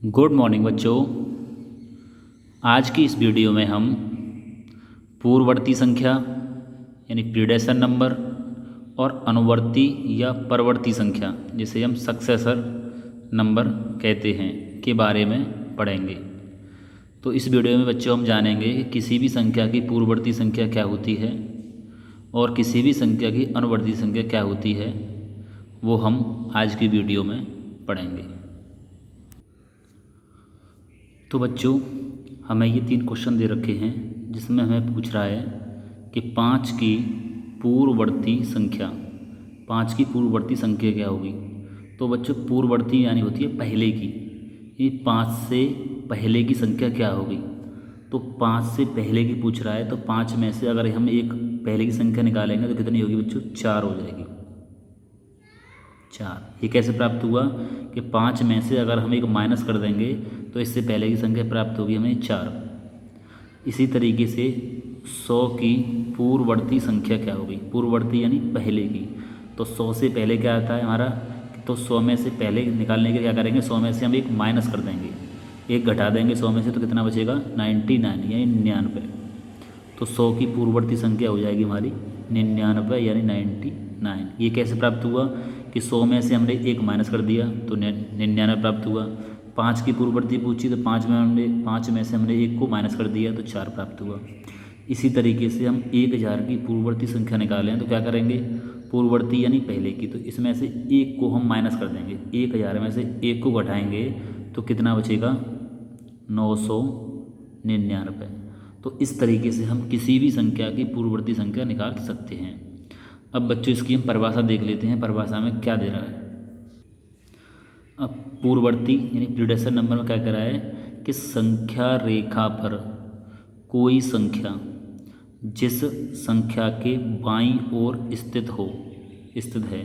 Good morning बच्चों। आज की इस वीडियो में हम पूर्ववर्ती संख्या यानी प्रीडेसेसर नंबर और अनुवर्ती या परवर्ती संख्या जिसे हम सक्सेसर नंबर कहते हैं के बारे में पढ़ेंगे। तो इस वीडियो में बच्चों हम जानेंगे कि किसी भी संख्या की पूर्ववर्ती संख्या क्या होती है और किसी भी संख्या की अनुवर्ती संख्या क्या होती है, वो हम आज की वीडियो में पढ़ेंगे। तो बच्चों, हमें ये 3 क्वेश्चन दे रखे हैं जिसमें हमें पूछ रहा है कि 5 की पूर्ववर्ती संख्या क्या होगी। तो बच्चों, पूर्ववर्ती यानी होती है पहले की। ये 5 से पहले की संख्या क्या होगी। तो 5 से पहले की पूछ रहा है, तो 5 में से अगर हम एक पहले की संख्या निकालेंगे तो कितनी होगी बच्चों? 4 हो जाएगी। 4। ये कैसे प्राप्त हुआ कि 5 में से अगर हम एक माइनस कर देंगे तो इससे पहले की संख्या प्राप्त होगी हमें 4। इसी तरीके से 100 की पूर्ववर्ती संख्या क्या होगी? पूर्ववर्ती यानी पहले की। तो 100 से पहले क्या आता है हमारा? तो 100 में से पहले निकालने के क्या करेंगे? 100 में से हम एक माइनस कर देंगे, एक घटा देंगे 100 में से, तो कितना बचेगा? 99 यानी 99। तो 100 की पूर्ववर्ती संख्या हो जाएगी हमारी 99 यानी 99। ये कैसे प्राप्त हुआ कि 100 में से हमने एक माइनस कर दिया तो 99 प्राप्त हुआ। 5 की पूर्ववर्ती पूछी तो 5 में से हमने एक को माइनस कर दिया तो 4 प्राप्त हुआ। इसी तरीके से हम 1000 की पूर्ववर्ती संख्या निकालें तो क्या करेंगे? पूर्ववर्ती यानी पहले की, तो इसमें से एक को हम माइनस कर देंगे, 1000 में से एक को घटाएंगे तो कितना बचेगा? 999। तो इस तरीके से हम किसी भी संख्या की पूर्ववर्ती संख्या निकाल सकते हैं। अब बच्चों, इसकी हम परिभाषा देख लेते हैं। परिभाषा में क्या दे रहा है? अब पूर्ववर्ती यानी प्रीडेसेसर नंबर में क्या कह रहा है कि संख्या रेखा पर कोई संख्या जिस संख्या के बाईं ओर स्थित है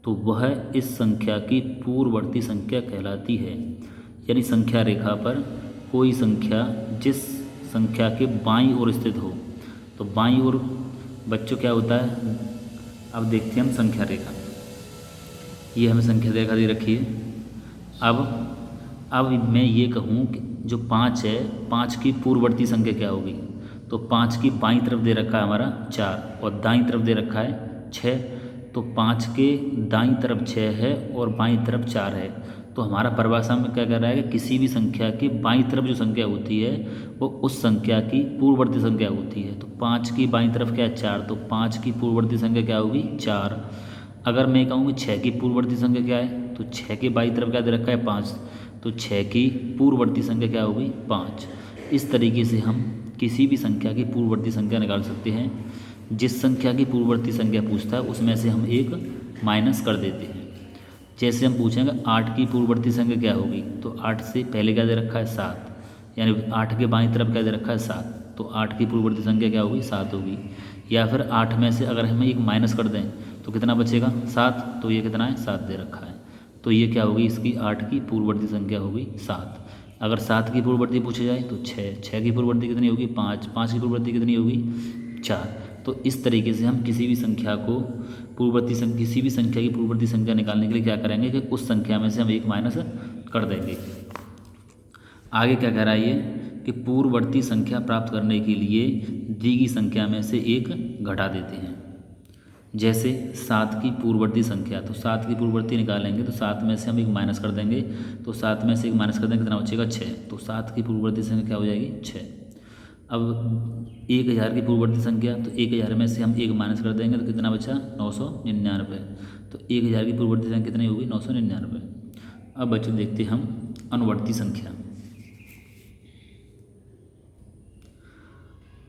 तो वह इस संख्या की पूर्ववर्ती संख्या कहलाती है। यानी संख्या रेखा पर कोई संख्या जिस संख्या के बाईं ओर स्थित हो, तो बाईं ओर बच्चों क्या होता है? अब देखते हैं हम संख्या रेखा। ये हमें संख्या रेखा दे रखी है। अब मैं ये कहूँ कि जो 5 है, 5 की पूर्ववर्ती संख्या क्या होगी? तो 5 की बाईं तरफ दे रखा है हमारा 4 और दाईं तरफ दे रखा है 6। तो 5 के दाईं तरफ 6 है और बाईं तरफ 4 है। तो हमारा परिभाषा में क्या कह रहा है कि किसी भी संख्या की बाईं तरफ जो संख्या होती है वो उस संख्या की पूर्ववर्ती संख्या होती है। तो 5 की बाईं तरफ क्या है? 4। तो 5 की पूर्ववर्ती संख्या क्या होगी? 4। अगर मैं कहूँ कि 6 की पूर्ववर्ती संख्या क्या है, तो 6 के बाईं तरफ क्या दे रखा है? 5। तो 6 की पूर्ववर्ती संख्या क्या होगी? 5। इस तरीके से हम किसी भी संख्या की पूर्ववर्ती संख्या निकाल सकते हैं। जिस संख्या की पूर्ववर्ती संख्या पूछता है उसमें से हम एक माइनस कर देते हैं। जैसे हम पूछेंगे 8 की पूर्ववर्ती संख्या क्या होगी, तो 8 से पहले क्या दे रखा है? 7, यानी 8 के बाईं तरफ क्या दे रखा है? 7। तो 8 की पूर्ववर्ती संख्या क्या होगी? 7 होगी। या फिर 8 में से अगर हमें एक माइनस कर दें तो कितना बचेगा? 7। तो ये कितना है? 7 दे रखा है। तो ये क्या होगी? इसकी 8 की पूर्ववर्ती संख्या होगी 7। अगर 7 की पूर्ववर्ती पूछी जाए तो 6 की पूर्ववर्ती कितनी होगी? 5 की पूर्ववर्ती कितनी होगी? 4। तो इस तरीके से हम किसी भी संख्या की पूर्ववर्ती संख्या निकालने के लिए क्या करेंगे कि उस संख्या में से हम एक माइनस कर देंगे। आगे क्या कह रहा है ये कि पूर्ववर्ती संख्या प्राप्त करने के लिए दी गई संख्या में से एक घटा देते हैं। जैसे 7 की पूर्ववर्ती संख्या, तो 7 की पूर्ववर्ती निकालेंगे तो 7 में से हम एक माइनस कर देंगे, तो 7 में से एक माइनस कर देंगे कितना बचेगा? 6। तो 7 की पूर्ववर्ती संख्या क्या हो जाएगी? 6। अब 1000 की पूर्ववर्ती संख्या, तो 1000 में से हम एक माइनस कर देंगे तो कितना बचा? 999। तो 1000 की पूर्ववर्ती संख्या कितनी होगी? 999। अब बच्चों देखते हैं हम अनुवर्ती संख्या।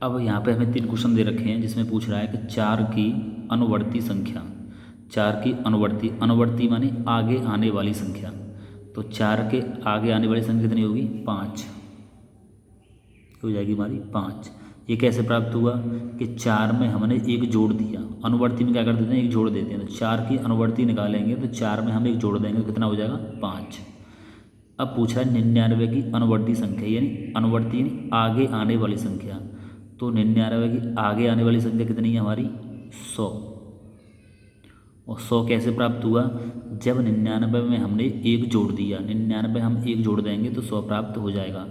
अब यहाँ पे हमें 3 क्वेश्चन दे रखे हैं जिसमें पूछ रहा है कि 4 की अनुवर्ती संख्या। 4 की अनुवर्ती माने आगे आने वाली संख्या। तो 4 के आगे आने वाली संख्या कितनी होगी? 5 हो जाएगी हमारी 5। ये कैसे प्राप्त हुआ कि 4 में हमने एक जोड़ दिया। अनुवर्ती में क्या कर देते हैं? एक जोड़ देते हैं। तो 4 की अनुवर्ती निकालेंगे तो 4 में हम एक जोड़ देंगे तो कितना हो जाएगा? 5। अब पूछा है 99 की अनुवर्ती संख्या, यानी अनुवर्ती यानी आगे आने वाली संख्या। तो 99 की आगे आने वाली संख्या कितनी है हमारी? 100। और 100 कैसे प्राप्त हुआ, जब 99 में हमने 1 जोड़ दिया, 99 हम 1 जोड़ देंगे तो 100 प्राप्त हो जाएगा।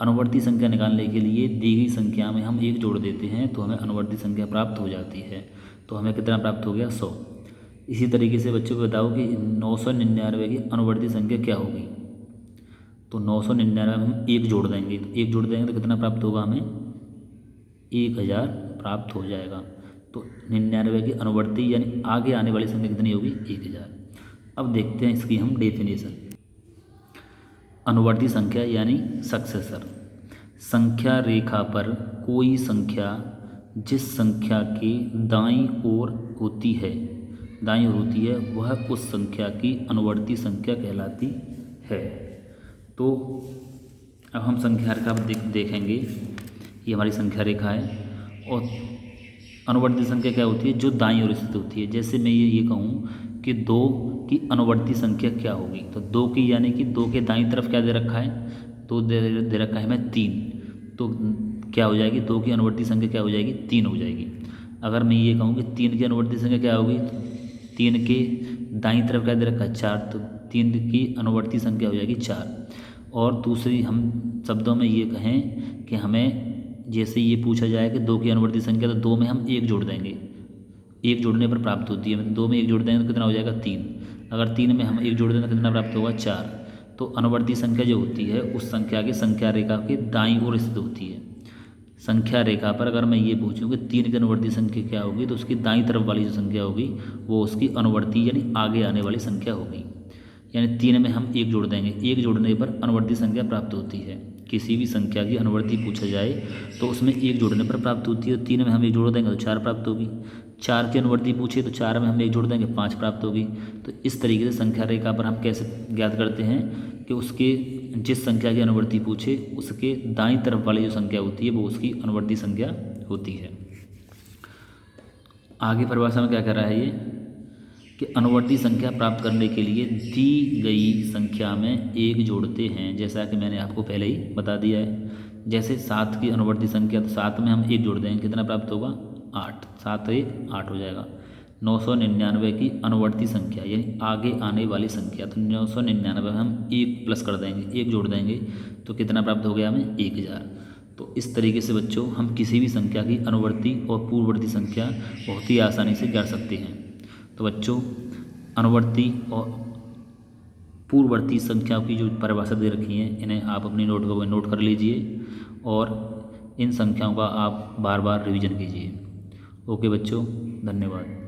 अनुवर्ती संख्या निकालने के लिए दी गई संख्या में हम 1 जोड़ देते हैं तो हमें अनुवर्ती संख्या प्राप्त हो जाती है। तो हमें कितना प्राप्त हो गया, 100। इसी तरीके से बच्चों को बताओ कि 999 की अनुवर्ती संख्या क्या होगी। तो 999 में हम 1 जोड़ देंगे, तो 1 जोड़ देंगे तो कितना प्राप्त होगा, हमें 1000 प्राप्त हो जाएगा। तो 99 की अनुवर्ती यानी आगे आने वाली संख्या कितनी होगी, 1000। अब देखते हैं इसकी हम डेफिनेशन। अनुवर्ती संख्या यानी सक्सेसर, संख्या रेखा पर कोई संख्या जिस संख्या के दाईं ओर होती है वह उस संख्या की अनुवर्ती संख्या कहलाती है। तो अब हम संख्या रेखा पर देखेंगे, ये हमारी संख्या रेखा है और अनुवर्ती संख्या क्या होती है, जो दाईं ओर स्थित होती है। जैसे मैं ये कहूँ कि 2 की अनुवर्ती संख्या क्या होगी, तो 2 की यानी कि 2 के दाईं तरफ क्या दे रखा है, तो दे रखा है हमें 3। तो क्या हो जाएगी, 2 की अनुवर्ती संख्या क्या हो जाएगी, 3 हो जाएगी। अगर मैं ये कहूँ कि 3 की अनुवर्ती संख्या क्या होगी, 3 के दाईं तरफ क्या दे रखा है, 4, तो 3 की अनुवर्ती संख्या हो जाएगी 4। और दूसरी हम शब्दों में ये कहें कि हमें जैसे ये पूछा जाए कि 2 की अनुवर्ती संख्या, तो 2 में हम 1 जोड़ देंगे, 1 जोड़ने पर प्राप्त होती है। 2 में 1 जोड़ देंगे तो कितना हो जाएगा, 3। अगर 3 में हम 1 जोड़ देंगे तो कितना प्राप्त होगा, 4। तो अनुवर्ती संख्या जो होती है उस संख्या की संख्या रेखा के दाईं ओर स्थित होती है। संख्या रेखा पर अगर मैं ये पूछूं कि 3 की अनुवर्ती संख्या क्या होगी, तो उसकी दाईं तरफ वाली जो संख्या होगी वो उसकी अनुवर्ती यानी आगे आने वाली संख्या होगी। यानी 3 में हम 1 जोड़ देंगे, 1 जोड़ने पर अनुवर्ती संख्या प्राप्त होती है। किसी भी संख्या की अनुवर्ती पूछा जाए तो उसमें 1 जोड़ने पर प्राप्त होती है। तो 3 में हम 1 जोड़ देंगे तो 4 प्राप्त होगी। 4 की अनुवर्ती पूछे तो 4 में हम 1 जोड़ देंगे, 5 प्राप्त होगी। तो इस तरीके से संख्या रेखा पर हम कैसे ज्ञात करते हैं कि उसके जिस संख्या की अनुवर्ती पूछे उसके दाईं तरफ वाली जो संख्या होती है वो उसकी अनुवर्ती संख्या होती है। आगे परिभाषा में क्या कह रहा है ये कि अनुवर्ती संख्या प्राप्त करने के लिए दी गई संख्या में 1 जोड़ते हैं, जैसा कि मैंने आपको पहले ही बता दिया है। जैसे 7 की अनुवर्ती संख्या, तो 7 में हम 1 जोड़ देंगे, कितना प्राप्त होगा, 8। 7 1 8 हो जाएगा। 999 की अनुवर्ती संख्या यानी आगे आने वाली संख्या, तो 999 में हम 1 प्लस कर देंगे, 1 जोड़ देंगे तो कितना प्राप्त हो गया हमें, 1000। तो इस तरीके से बच्चों हम किसी भी संख्या की अनुवर्ती और पूर्ववर्ती संख्या बहुत ही आसानी से कर सकते हैं। तो बच्चों अनुवर्ती और पूर्ववर्ती संख्याओं की जो परिभाषा दे रखी है इन्हें आप अपनी नोटबुक में नोट कर लीजिए और इन संख्याओं का आप बार बार रिवीजन कीजिए। ओके बच्चों, धन्यवाद।